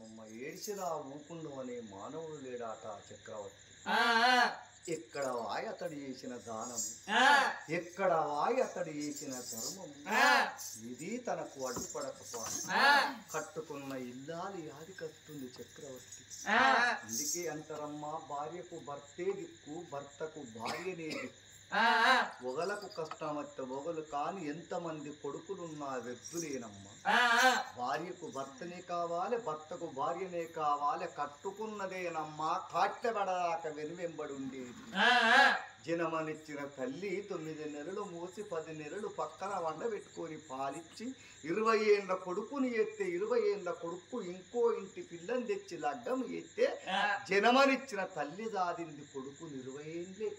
అమ్మ ఏడిసిరా ఊపుండు అనే మానవుడు లేడాట చక్రవర్తి. ఎక్కడ వాయి అతడు చేసిన దానము, ఎక్కడ వాయి అతడు చేసిన ధర్మము, ఇది తనకు అడ్డుపడకపోయి కట్టుకున్న ఇల్లాలి యాది కస్తుంది చక్రవర్తి. అందుకే అంటారమ్మా, భార్యకు భర్తే దిక్కు, భర్తకు భార్యనే దిక్కు. ఒగలకు కష్టం వస్తే ఒగలు కాని ఎంతమంది కొడుకులున్నా వ్యక్తులేనమ్మా. భార్యకు భర్తనే కావాలి, భర్తకు భార్యనే కావాలి. కట్టుకున్నదేనమ్మా కాట్లబడదాక వెనువెంబడి ఉండేది. జనమనిచ్చిన తల్లి 9 నెలలు మోసి 10 నెలలు పక్కన వండబెట్టుకొని పాలిచ్చి 20 ఏళ్ళ కొడుకుని ఎత్తే 20 ఏళ్ళ కొడుకు ఇంకో ఇంటి పిల్లని తెచ్చి లగ్గం ఎత్తే జనమనిచ్చిన తల్లి దాదింది కొడుకుని 20 ఏళ్ళే.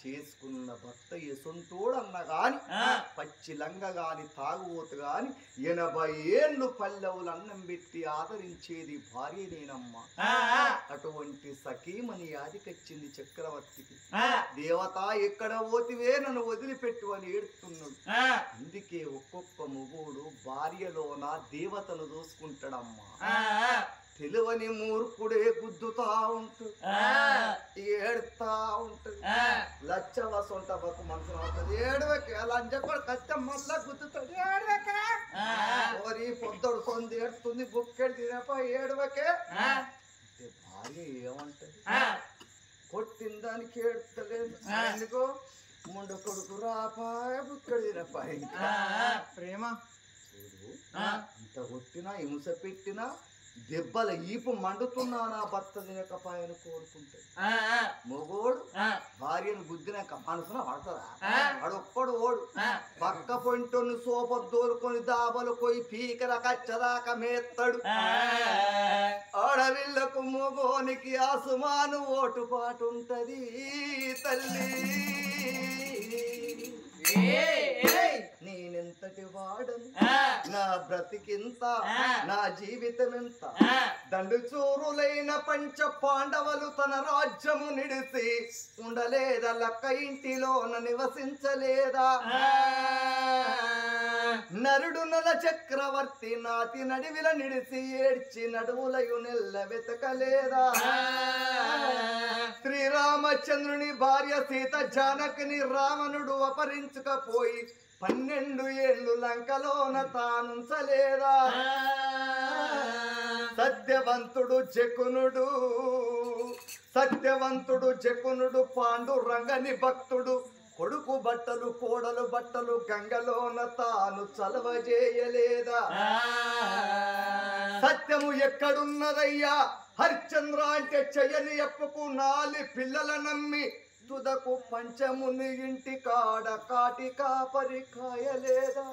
చేసుకున్న భర్త ఎసొంటోడన్న గాని పచ్చి లంగ గాని తాగుబోతు గాని 80 ఏళ్ళు పల్లెవులు అన్నం పెట్టి ఆదరించేది భార్యనేనమ్మా. అటువంటి సఖీమని యాదికొచ్చింది చక్రవర్తికి. దేవత ఎక్కడ పోతివే నన్ను వదిలిపెట్టు అని ఏడుతున్నాడు. అందుకే ఒక్కొక్క మొగోడు భార్యలోన దేవతను దోసుకుంటాడమ్మా. తెలివని మూర్ఖుడే గుద్దుతా ఉంటాడు, ఏడుతా ఉంటాడు. లచ్చ వసంట బతు మనసు అవుతుంది. ఏడవకి అలా అని చెప్పాడు. కష్టం మళ్ళా గుద్దుతాడు. ఏడవకే ఓరి పొద్దుడు కొంది ఏడుతుంది, బుక్కెడు తినప ఏడవకే అంటే భార్య ఏమంటది? కొట్టిన దానికి ఏడుతలేదు. ఎందుకు? ముందు కొడుకు రాపాయ బుక్కడు తినపాయ. ప్రేమ చూడు, ఇంత కొట్టినా హింస పెట్టినా దెబ్బల ఈపు మండుతున్నా నా భర్త తినకపాయని కోరుకుంటాడు. మొగోడు భార్యను గుద్దినాక మనసున పడతాడా? అడొక్కడు ఓడు పక్క పొంటోని సోపద్దోలుకొని దాబలు పోయి పీకల కచ్చదాకా మేస్తాడు. ఆడవిళ్లకు మొగోనికి ఆసుమాను ఓటుపాటు ఉంటది తల్లి. నేనెంతటి వాడను, నా బ్రతికింత, నా జీవితం ఎంత. దండు చూరులైన పంచ పాండవులు తన రాజ్యము నిడిసి ఉండలేదా? లక్క ఇంటిలోన నివసించలేదా? నరుడు నల చక్రవర్తి నాతి నడివిల నిడిసి ఏడ్చి నడువులయు నెల్ల వెతకలేదా? శ్రీరామచంద్రుని భార్య సీత జానకిని రావణుడు అపహరించుకపోయి 12 ఏళ్ళు లంకలోన తానుంచలేదా? సత్యవంతుడు జకునుడు పాండురంగని భక్తుడు కొడుకు బట్టలు కోడలు బట్టలు గంగలోన తాను చలవజేయలేదా? సత్యము ఎక్కడున్నదయ్యా? హరిశ్చంద్ర అంటే చెయ్యని ఎప్పుకు 4 పిల్లల నమ్మి తుదకు పంచముని ఇంటి కాడ కాటి కాపరి కాయలేదా?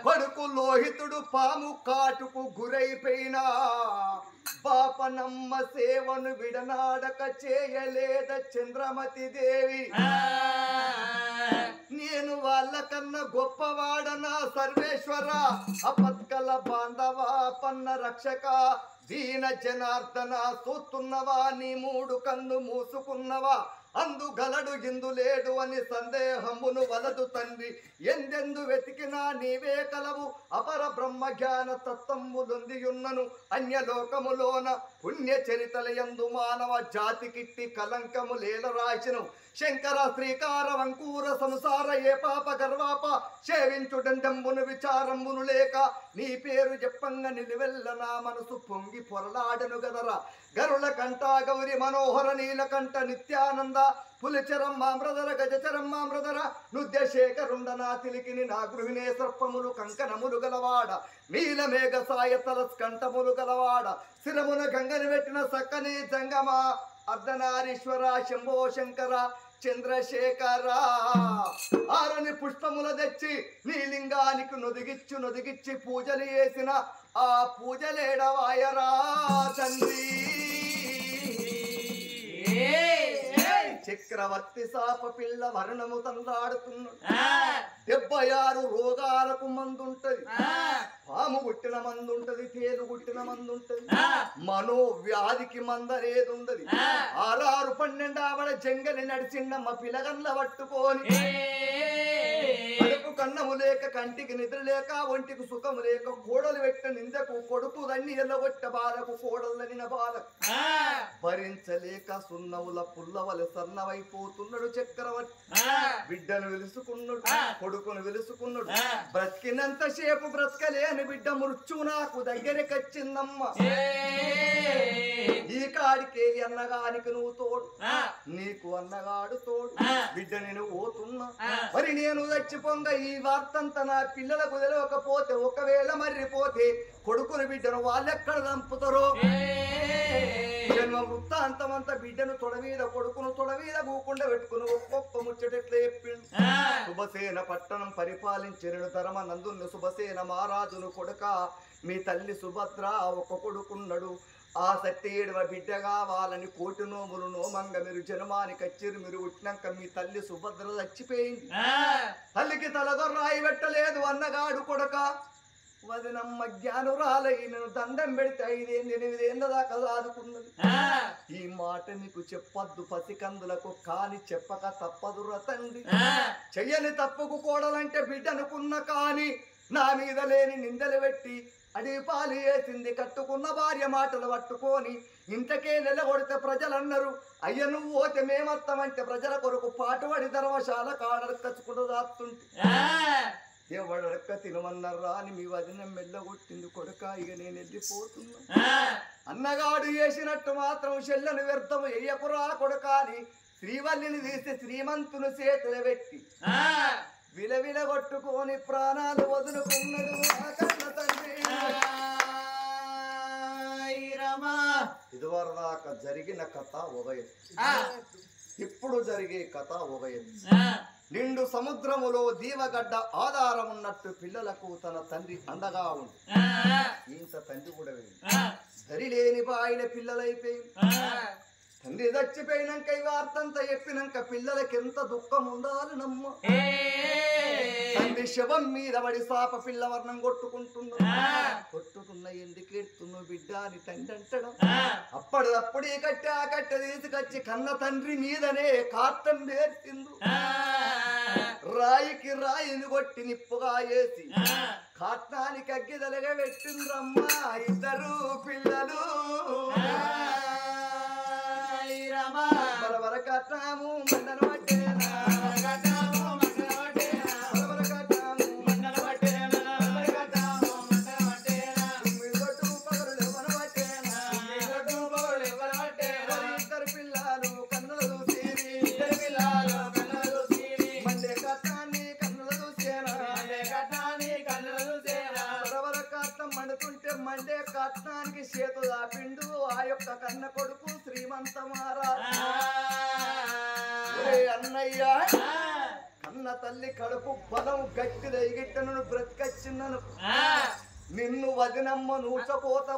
కొడుకు లోహితుడు పాము కాటుకు గురైపోయినా బాపనమ్మ సేవను విడనాడక చేయలేద చంద్రమతి దేవి? నేను వాళ్ళకన్నా గొప్పవాడనా సర్వేశ్వర? అపత్కల బాంధవా పన్న రక్షక దీన జనార్దన చూస్తున్నవా? నీ 3 కన్ను మూసుకున్నవా? అందుగలడు ఇందు లేడు అని సందేహమును వలదు తండ్రి. ఎందెందు వెతికినా నీవే కలవు. అపర బ్రహ్మ జ్ఞాన తత్వములొందియున్నను అన్యలోకములోన పుణ్య చరితలయందు మానవ జాతికిట్టి కలంకము లేల రాశిను. శంకర శ్రీకార వంకూర సంసార ఏ పాప గర్వాప సేవించుడంబును విచారమును లేక నీ పేరు చెప్పంగా నిలువెల్ల నా మనసు పొంగి పొరలాడను గదరా. గరుల కంట గౌరి మనోహర నీలకంఠ నిత్యానంద పులిచరం మామ్రదర గజచరం మామ్రదర నృత్యశేఖరుండనా తిలికిని నా గృహిణే సర్పములు కంకణములు గలవాడ నీలమేఘ సాయతల స్కంఠములు గలవాడ శిరమున గంగని పెట్టిన సక్కని జంగమా అర్ధనారీశ్వర శంభో శంకర చంద్రశేఖర. ఆరని పుష్పముల తెచ్చి నీ లింగానికి నొదిగిచ్చి పూజలు చేసిన ఆ పూజలేడవాయరా తండ్రి. చక్రవర్తి సాప పిల్ల వర్ణము తండ్రాడుతున్నాడు. 76 రోగాలకు మందుంటది. పాము పుట్టిన మందుంటది, తేలు మనసుకు గుట్టిన మందు ఉంటది మనో వ్యాధికి మందనేది ఉండదు 6 6 12 ఆవిడ జంగలి నడిచిండమ్మ పిల్లగన్ల పట్టుకొని కడుపు కన్నము లేక కంటికి నిద్ర లేక ఒంటికి సుఖము లేక కోడలు పెట్టిన నిందకు కొడుకు దన్ని ఎల్లగొట్ట బాధకు కోడలని బాధకు భరించలేక సున్నముల పుల్లవల సన్నవైపోతున్నాడు చక్రవర్తి బిడ్డను వెలుసుకున్నాడు కొడుకును వెలుసుకున్నాడు బ్రతికినంత సేపు బ్రతకలేని బిడ్డ మృత్యు నాకు దగ్గరకొచ్చిందమ్మ ఈ కాడికే అన్నగానికి నువ్వు తోడు నీకు అన్నగాడు తోడు బిడ్డ నేను పోతున్నా మరి నేను చచ్చిపోంగ ఈ వార్తంతా నా పిల్లలకు తెలియకపోతే ఒకవేళ మర్రిపోతే కొడుకుని బిడ్డను వాళ్ళెక్కడ చంపుతారో జన్మ వృత్తాంతమంతా బిడ్డను తొడ మీద కొడుకును తొడ మీద కూకుండా పెట్టుకుని ఒక్కొక్క ముచ్చటెట్లా చెప్పిండు శుభసేన పట్టణం పరిపాలించిన ధర్మనందుని శుభసేన మహారాజును కొడుక మీ తల్లి సుభద్ర ఒక కొడుకున్నాడు ఆ 7 బిడ్డ కావాలని 1 నోములు నోమంగా మీరు జన్మానికి వచ్చారు మీరు పుట్టినాక మీ తల్లి సుభద్ర చచ్చిపోయింది తల్లికి తలదొర్రాయి పెట్టలేదు అన్నగాడు కొడక వదినమ్మ జ్ఞానురాలైన దండం పెడితే 5 ఏళ్ళు 8 ఏళ్ళ దాకా సాదుకున్నది ఈ మాట నీకు చెప్పొద్దు పసికందులకు కాని చెప్పక తప్పదురా తండ్రి చెయ్యని తప్పుకు కోడలంటే బిడ్డనుకున్న కాని నా మీద లేని నిందలు పెట్టి అడి పాలు వేసింది కట్టుకున్న భార్య మాటలు పట్టుకొని ఇంతకే నెలగొడితే ప్రజలన్నారు అయ్య నువ్వు పోతే మేమత్తామంటే ప్రజల కొరకు పాటుపడి ధర్మశాల కాడరక్కచ్చుకుంటూ దాస్తుంటే ఎవడక్క తినమన్నారా అని మీ వదిన మెల్లగొట్టింది కొడుక ఇక నేను వెళ్ళిపోతున్నా అన్నగాడు చేసినట్టు మాత్రం చెల్లను వ్యర్థం ఎయ్యకురా కొడుక అని శ్రీవల్లిని తీసి శ్రీమంతుని చేతులు పెట్టి విలవిల కొట్టుకొని ప్రాణాలు వదులుకున్నాడు ఇదివరదాకా జరిగిన కథ ఒక ఎత్తు ఇప్పుడు జరిగే కథ ఒక ఎత్తు నిండు సముద్రములో దీవగడ్డ ఆధారం ఉన్నట్టు పిల్లలకు తన తండ్రి అండగా ఉంది ఇంత తండ్రి కూడా దరి లేని బాయిల పిల్లలైపోయింది తండ్రి చచ్చిపోయినాక ఈ వార్తంతా చెప్పినాక పిల్లలకి ఎంత దుఃఖం ఉండాలి నమ్మ తండ్రి శవం మీద పడి సాప పిల్లవర్ణం కొట్టుకున్న ఎందుకెడుతున్నావు బిడ్డ అని తండ్రి అంటాడు అప్పుడే కట్టె తీసుకొచ్చి కన్న తండ్రి మీదనే కాటం వేర్చిండు రాయికి రాయిని కొట్టి నిప్పుగా వేసి కాట్నానికి అగ్గిదలగా పెట్టిండ్రమ్మా 2 పిల్లలు బరబర కట్టాము మండల పట్టేనా మండే కట్నానికి చేతు దాపిండు ఆ యొక్క కన్న కొడుకు శ్రీమంత మహారాజు అన్నయ్య కన్న తల్లి కడుపు బలం గట్టి దయగిట్టను బ్రతికొచ్చిన్నను నిన్ను వదినమ్మ నూచకోత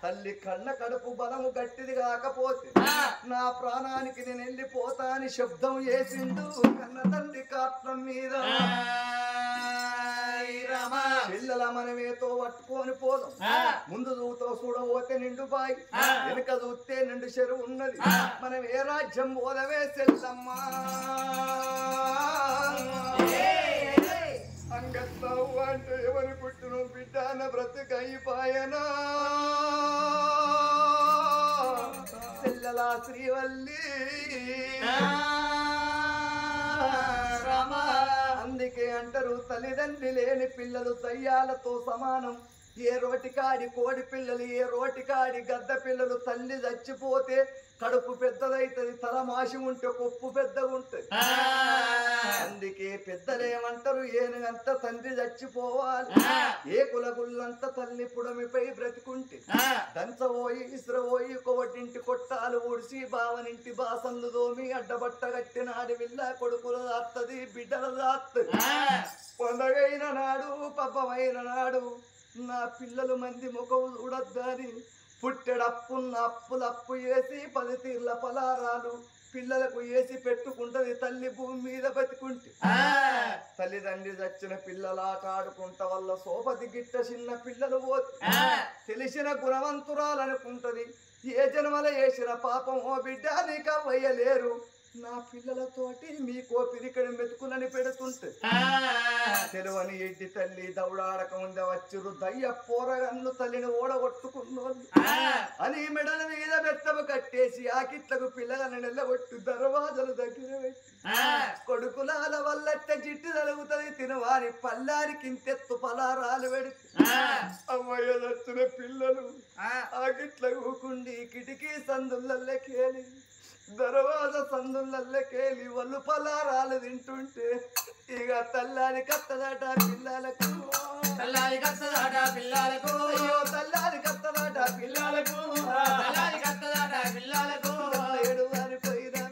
తల్లి కన్న కడుపు బలము గట్టిది కాకపోతే నా ప్రాణానికి నేను వెళ్ళిపోతా అని శబ్దం చేసిండు కన్న తల్లి కాట్నం మీద పిల్లల మనమేతో పట్టుకొని పోదాం ముందు చూతో చూడబోతే నిండు బాయి వెనుక చూస్తే నిండు చెరువు ఉన్నది మనం ఏ రాజ్యం పోదవే సెల్లమ్మా అంగస్తావు అంటే ఎవరి పుట్టును బిడ్డాన బ్రతుకైపాయనా సెల్లలా శ్రీవల్లి అందుకే అంటారు తల్లిదండ్రి లేని పిల్లలు దయ్యాలతో సమానం ఏ రోటికాడి కోడి పిల్లలు ఏ రోటికాడి గద్ద పిల్లలు తల్లి చచ్చిపోతే కడుపు పెద్దదైతది తల మాసి ఉంటే కొప్పు పెద్దగా ఉంటది అందుకే పెద్దలేమంటారు ఏనుగంత తండ్రి చచ్చిపోవాలి ఏ కులగుళ్ళంత తల్లి పుడమిపై బ్రతికుంటే దంచబోయి ఇసురబోయి కోటింటి కొట్టాలు ఊడిసి బావనింటి బాసన్లు దోమి అడ్డబట్ట కట్టినాడి విల్ల కొడుకులు దాత్తది బిడ్డలు దాత్తది పండగైన నాడు పబ్బమైన నాడు నా పిల్లలు మంది ముఖం చూడద్దని పుట్టెడప్పున్న అప్పు వేసి 10 తీర్ల పలారాలు పిల్లలకు వేసి పెట్టుకుంటది తల్లి భూమి మీద బతికుంటే తల్లిదండ్రి చచ్చిన పిల్లలు ఆట ఆడుకుంటా వల్ల సోపతి గిట్ట చిన్న పిల్లలు పోతే తెలిసిన గుణవంతురాలనుకుంటది. ఏ జన్మల వేసిన పాపం ఓ బిడ్డ నీకు అవ్వయ్యలేరు. నా పిల్లలతోటి మీకో పిరికడి మెతుకులని పెడుతుంటే తెలివని ఎడ్డి తల్లి దౌడాడక ఉండే వచ్చిరు దయ్య పోరగన్ను తల్లిని ఓడగొట్టుకున్నోళ్ళు అని మెడల మీద బెత్తము కట్టేసి ఆకిట్లకు పిల్లలను నిలబొట్టు దర్వాజలు దగ్గర పెట్టి కొడుకులాల వల్లట్ట జిట్టు తలుగుతుంది తినవారి పల్లారికి ఇంతెత్తు పలారాలు పెడితే అమ్మయ్య వచ్చిన పిల్లలు ఆకిట్ల ఊకుండి కిటికీ సందులకేలి దర్వాజ సందులకేలి వాళ్ళు పలారాలు తింటుంటే ఇక తల్లాని కత్తదాట పిల్లలకు తల్లాలి కత్తదాట పిల్లలకు అయ్యో తల్లాని కత్తదాట పిల్లలకు తల్లాలి కత్తదాట పిల్లలకు ఏడు వారి పోయినా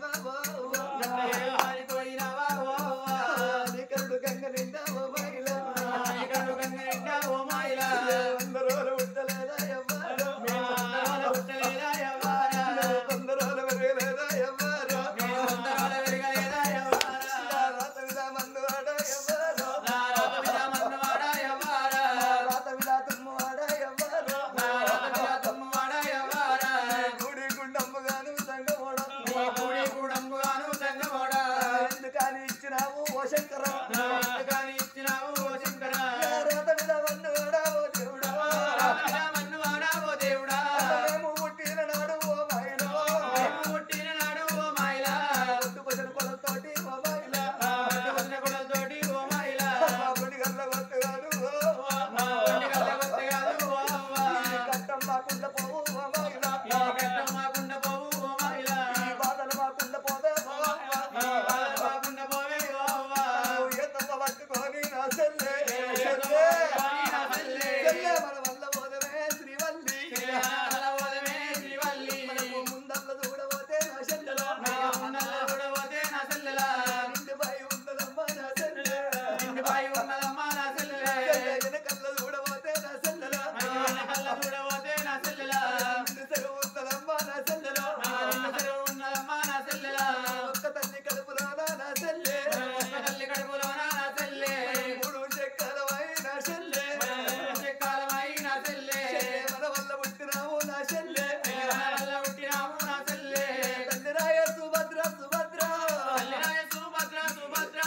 నీకరుడు గంగ నిండా ఓ మహిళ నీకరుడు గంగ నిండా ఓ మహిళ అందరూ ఉండలేదా ఎవ్వరు ఉండలేదా ఎవ్వరా అందరూ వెరగలేదా ఎవ్వరు వెరగలేదా ఎవ్వరా రాత విధా మన్నువాడ ఎవ్వరు రాత విధా మన్నువాడ ఎవ్వరా రాత విధా తుమ్మువాడ ఎవ్వరు రాత విధా తుమ్మువాడ ఎవ్వరా గుడి గుండమ్ముగాను సంగమోడ గుడి గుడంబుగాను సంగమోడ ఎందుకని ఇచ్చినావు ఓ శంకర ఎందుకని ఇచ్చినావు ఓ శంకర రాత విధా మన్నువాడ ఓ దేవుడా రాత విధా మన్నువాడ ఓ దేవుడా మేము పుట్టిన నాడు ఓ మహిళ మేము పుట్టిన నాడు ఓ మహిళ కొట్టుకొచ్చిన కొలతోటి ఓ మహిళ కొట్టుకొచ్చిన కొలతోటి ఓ మహిళ పొడి గల్ల కొత్తగాను ఒంటిగల్ల కొత్తగాదు ఓ అవ్వ కట్టం మాకుండా పోవు ఓ మహిళ కట్టం మాకుండా పోవు ఓ మహిళ బాధలు మాకుండా పోవే ఓ అవ్వ బాధ మాకుండా పోవే ఓ అవ్వ ఏతమ్మ పట్టుకొని నా చెల్లె చెల్లె మన వల్ల పోదమే శ్రీవల్లి అలా పోదమే శ్రీవల్లి మనకు ముందల్ల చూడబోతే నా చెల్లెలో ఉన్నల్ల చూడబోతే నా చెల్లెల నిండు బాయి ఉన్నదమ్మా నా చెల్లె ఇంటిపై ఉన్నదమ్మా నా చెల్లె వెనకల్ల చూడబోతే నా చెల్లెలో వెనకల్ల చూడబోతే నా చెల్లెల నిండు చెరువు ఉన్నదమ్మా నా చెల్లెలో నిన్ను చెరువు ఉన్నదమ్మా నా చెల్లెల ఒక్క తల్లి కడుపులోనా నా చెల్లె ఒక్క తల్లి కడుపులోన నా చెల్లె మూడు చెక్కలమై నా చెల్లె కాలమై నా చెల్లె మన వల్ల పుట్టినావు నా చెల్లె మన వల్ల పుట్టినాము నా చెల్లె తండ్రిరాయ సుభద్ర సుభద్ర తల్లిరాయ సుభద్ర సుభద్ర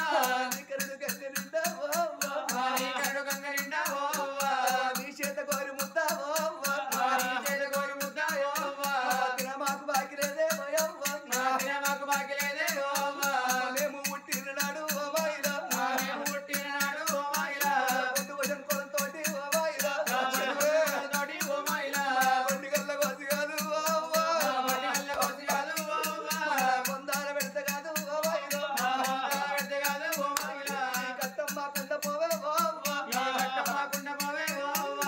నీకరుడు గంగ నిండా ఓ అవ్వ. నీ కరుడు గంగ నిండా ఓ అవ్వ నీ చేత కోరి ముద్ద ఓ అవ్వ. నీ చేత కోరి ముద్ద ఓ అవ్వ తిన మాకు బాకిలేదే ఓ అవ్వ. తిన మాకు బాకిలేదే ఓ అవ్వ మేము పుట్టిన నాడు ఓ మహిళ మేము పుట్టిన నాడు ఓ మహిళ పొద్దు భజన కొలతోటి ఓ మహిళ తోటి ఓ మహిళ బండి గల్ల కోసి కాదు ఓ అవ్వ. బట్టి వల్ల కోసి కాదు ఓ అవ్వ పొందాల పెడత కాదు ఓ మహిళ పెడితే కాదు ఓ మహిళ కట్టం మాకుండా పోవే ఓ అవ్వ. కట్టం మాకుండా పోవే ఓ అవ్వ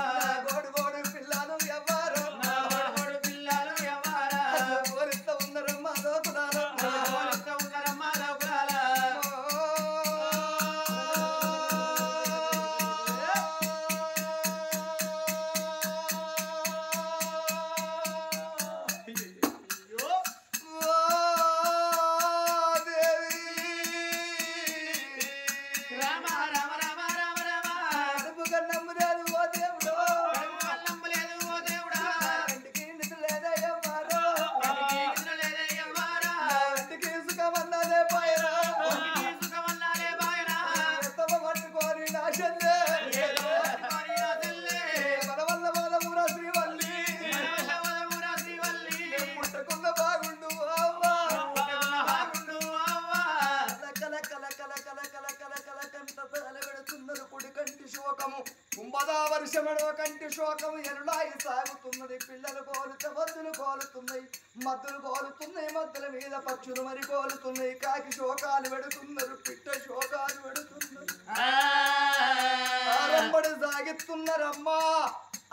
గోడు గోడు పిల్లలు ఎవ్వరు కోడు పిల్లలు ఎవరా పోలిస్త ఉన్నారమ్మా దోకులారా పోలిస్తా ఉన్నారమ్మా లోకులాల రామ రామ రామ రామ రామ కడుపు వల్లంబు లేదు ఓ దేవుడా కంటికి నిద్ర లేదే ఎవ్వరా కంటికి సుఖమన్నాలే బాయరా ఏదో పట్టుకొని నా చెల్లె మన వల్ల పోదమురా శ్రీవల్లి పుట్టకున్న బాగుండు అవ్వా కల కల కల కల కల కల కల కంట తలబెడుతున్నారు కుడి కంటి శోకము కుంభదా వర్షమడో కంటి శోకము ఎరులాయి సాగుతున్నది పిల్లలు కోలుత మద్దులు కోలుతున్నాయి మద్దులు కోలుతున్నాయి మద్దుల మీద పక్షులు మరి కోలుతున్నాయి కాకి శోకాలు పెడుతున్నారు పిట్ట శోకాలు పెడుతున్నారు ఆరంబడి సాగిస్తున్నారమ్మా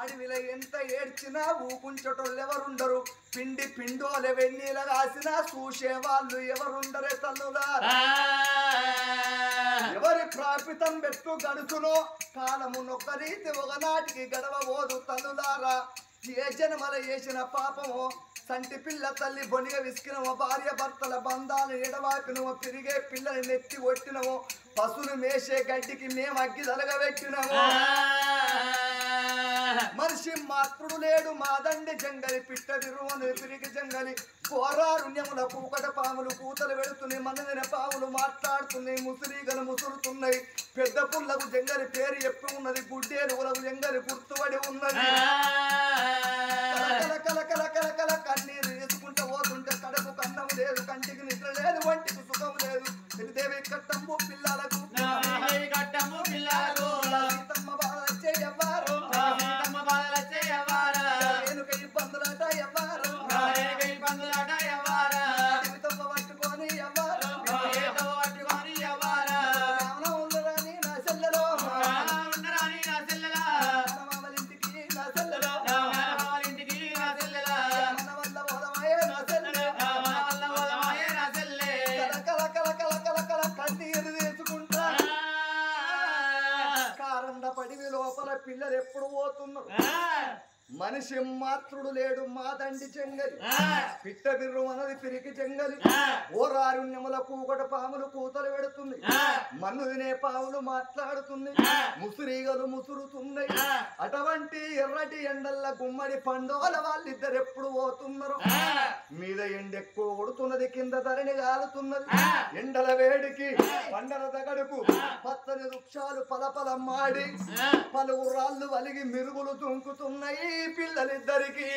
అడవిలో ఎంత ఏడ్చినా ఊకుంచటోళ్ళెవరుండరు పిండి పిండోలె వెన్నీల రాసినా చూసేవాళ్ళు ఎవరుండరే తల్లులారా ఎవరి ప్రాపితం పెట్టు గడుచునో కాలము నొక్క రీతి ఒకనాటికి గడవబోదు తల్లులారా ఏ జన్మల చేసిన పాపమో సంటి పిల్ల తల్లి బొనిగ విసికినవో భార్య భర్తల బంధాలు ఎడవాపినవో తిరిగే పిల్లని నెత్తి కొట్టినవో పశువులు మేసే గడ్డికి మేము అగ్గి తలగబెట్టినవో మనిషి మాత్రుడు లేడు మాదండి జంగలి పిట్ట విరువను తిరిగి జంగలి ఘోరారుణ్యముల కూకట పాములు కూతలు వెళుతున్నాయి మనదిన పాములు మాట్లాడుతున్నాయి ముసిరీగలు ముసురుతున్నాయి పెద్ద పుల్లకు జంగలి పేరు చెప్పి ఉన్నది గుడ్డేలుగులకు జంగలి గుర్తుపడి ఉన్నది కల కల కల కల కల కన్నీరు వేసుకుంటూ పోతుంటే కడకు కన్నం లేదు కంటికి నిద్ర లేదు వంటికి సుఖం లేదు దేవి కట్టంబు పిల్లలకు సీతమ్మ బాధలు చేయవారు నేను ఇబ్బందులట ఎవ్వారు జీవితం పట్టుకొని ఎవ్వారు ఉండరాని నా చెల్లెలో మామలింటికి నా చెల్లెలో మన వల్ల బోధమాయే నా చెల్లె కల కల కల కల కల కన్నీరు తీసుకుంటా కారండ పడివి లోపల పిల్లలు ఎప్పుడు పోతున్నారు మనిషి మాత్రుడు లేడు మాదండి చెంగలి పిట్ట బిర్రు మనది పిరికి చెంగలి ఓరారుణ్యముల కూకట పాములు కూతలు పెడుతుంది మన్ను తినే పాములు మాట్లాడుతుంది ముసురీగలు ముసురుతున్నాయి అటువంటి ఎర్రటి ఎండల్ల గుమ్మడి పండోల వాళ్ళిద్దరు ఎప్పుడు పోతున్నారు మీద ఎండ ఎక్కువ కొడుతున్నది కింద ధరణి కాలుతున్నది ఎండల వేడికి పండల దగడుకు పచ్చని వృక్షాలు పలపల మాడి పలువురు రాళ్ళు వలిగి మిరుగులు దుంకుతున్నాయి పిల్లలిద్దరికి